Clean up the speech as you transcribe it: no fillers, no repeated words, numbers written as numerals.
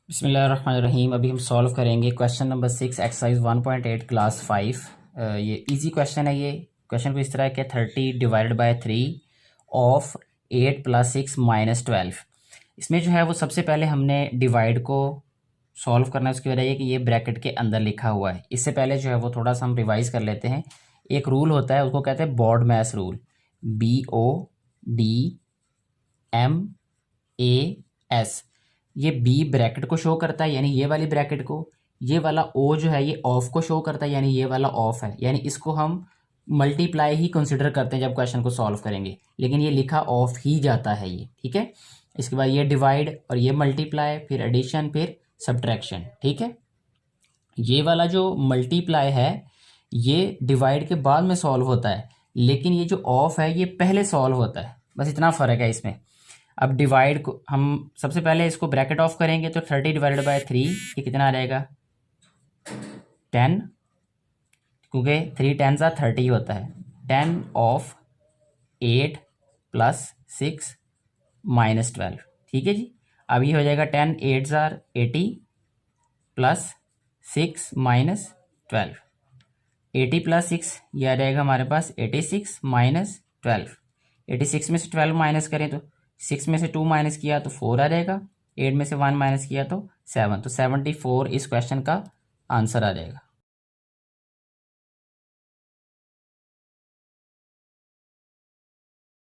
बिस्मिल्लाहिर्रहमानिर्रहीम। अभी हम सॉल्व करेंगे क्वेश्चन नंबर 6 एक्सरसाइज 1.8 क्लास 5। ये इजी क्वेश्चन है। ये क्वेश्चन को इस तरह है 30 डिवाइडेड बाय 3 ऑफ 8 + 6 - 12। इसमें जो है वो सबसे पहले हमने डिवाइड को सॉल्व करना है। उसकी वजह ये कि ये ब्रैकेट के अंदर लिखा हुआ है। इससे पहले जो है वो थोड़ा सा हम रिवाइज कर लेते हैं। एक रूल होता है, उसको कहते हैं बॉड मैस रूल। BODMAS। ये बी ब्रैकेट को शो करता है, यानी ये वाली ब्रैकेट को। ये वाला ओ जो है ये ऑफ को शो करता है, यानी ये वाला ऑफ है। यानी इसको हम मल्टीप्लाई ही कंसिडर करते हैं जब क्वेश्चन को सॉल्व करेंगे, लेकिन ये लिखा ऑफ ही जाता है ये, ठीक है। इसके बाद ये डिवाइड और ये मल्टीप्लाई, फिर एडिशन, फिर सब्ट्रैक्शन, ठीक है। ये वाला जो मल्टीप्लाई है ये डिवाइड के बाद में सॉल्व होता है, लेकिन ये जो ऑफ है ये पहले सॉल्व होता है। बस इतना फ़र्क है इसमें। अब डिवाइड को हम सबसे पहले इसको ब्रैकेट ऑफ करेंगे तो 30 डिवाइडेड बाय 3 ये कितना रहेगा 10, क्योंकि 3 10 30 होता है। 10 ऑफ 8 + 6 - 12, ठीक है जी। अब ये हो जाएगा 10 8 80 + 6 - 12। 80 + 6 यह आ जाएगा हमारे पास 86 - 12। 86 में से 12 माइनस करें तो 6 में से 2 माइनस किया तो 4 आ जाएगा। 8 में से 1 माइनस किया तो 7। तो 74 इस क्वेश्चन का आंसर आ जाएगा।